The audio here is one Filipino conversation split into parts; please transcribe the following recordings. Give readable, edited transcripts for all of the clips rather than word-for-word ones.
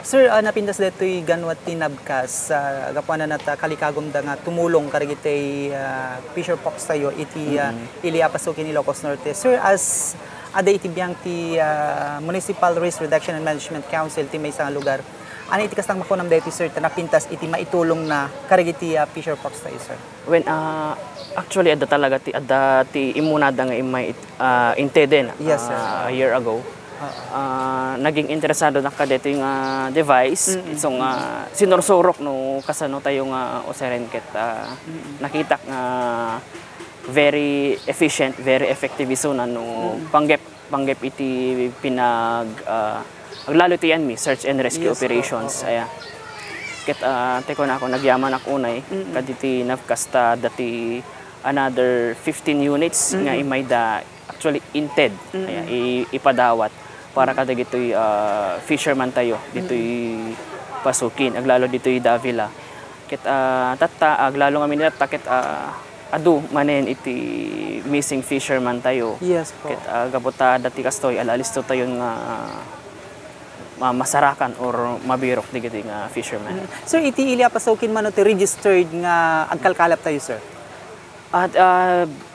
Sir, napindas deto'y ganwat tinabkas gapuanan at kalikagom da nga tumulong karigitay Fisher Fox tayo iti iliapasukin ni Ilocos Norte. Sir, as ada iti biyang ti Municipal Risk Reduction and Management Council ti may isang lugar, ano iti kastang makunam dito, sir, napintas iti maitulong na karigiti Fisher Fox tayo, sir? When actually ada talaga ti imunada nga imay intended yes, sir. A year ago. Naging interesado na kadito yung device. So sinursurok no kasano tayo nga oserenket nakita nga very efficient, very effective isunan no panggep iti lalo ti mi search and rescue operations. Aya ket teko na ako nagyaman ako unay kaditi nafkasta dati another 15 units nga imay da actually inted ipadawat para kada gito'y fisherman tayo dito'y pasukin aglalo dito'y Davila ket aglalo nga minat ket adu manen iti missing fisherman tayo. Yes po. Ket gabuta dati kastoy alalisto tayo nga masarakan or mabirok digiti nga fisherman. Sir, iti iliapasukin man ti registered nga agkalkalap tayo, sir? At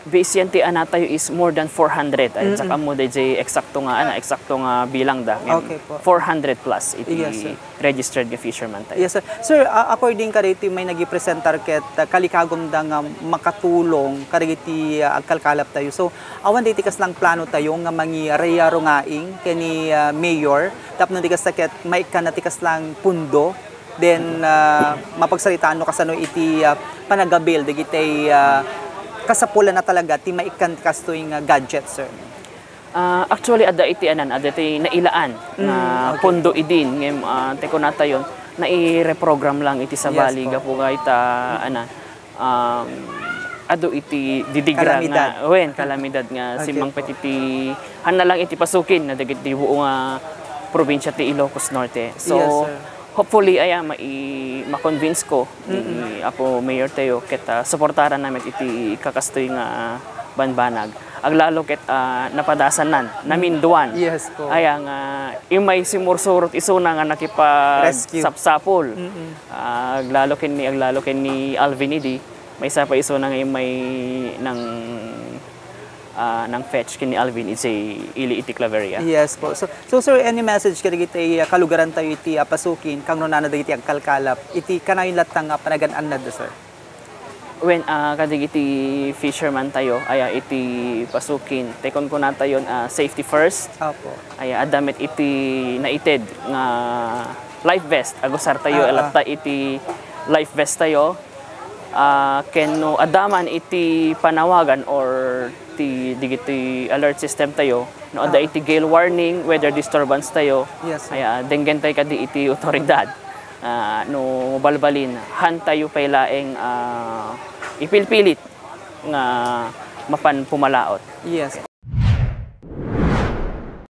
base yan ti tayo is more than 400 at saka mo DJ eksakto nga bilang da. Okay po. 400 plus iti yes, registered nga fisherman tayo. Yes, sir. Sir, according kariti may nagipresentar ket kalikagom da nga makatulong kariti agkalkalap tayo. So awan diti kas lang plano tayo nga mangirayaro ngaing kani mayor tapno di kas ket maikan na tikas lang pundo then mapagsalitaan no kasano iti panagabil digitay kasapulan na talaga ti maikan kastoy nga gadget, sir. Actually ada iti nailaan na pondo idin ngem teko nata yon na i-reprogram lang iti sa bali gapo nga ita ado iti didigra nga kalamidad nga simang petiti na lang iti pasukin na dagiti buo nga probinsya ti Ilocos Norte. So yes, hopefully ma-convince ko ako mayor tayo ket suportaran namin iti kakastoy nga banbanag aglalo ket napadasan naminduan. Yes po. Aya nga imay simursurot isuna nga nakipag-sapsapol. Aglalo ken ni Alvin Idi may isa pa isuna nga imay ng fetch kini Alvin ili iti Claveria. Yes po. So sir, any message kadagiti kalugaran tayo iti pasukin kang nunana dagiti agkalkalap iti kanayon latang panagan-an na sir? When kadagiti fisherman tayo aya iti pasukin tekon ko nata yon safety first. Opo. Aya adamit iti naited nga life vest agusar tayo alatta iti life vest tayo kenno adaman iti panawagan or digiti alert system tayo no ada iti gale warning weather disturbance tayo. Yes, aya denggen tayo kadi iti otoridad no balbalin han tayo paylaeng ipilpilit nga mapan pumalaot. Yes.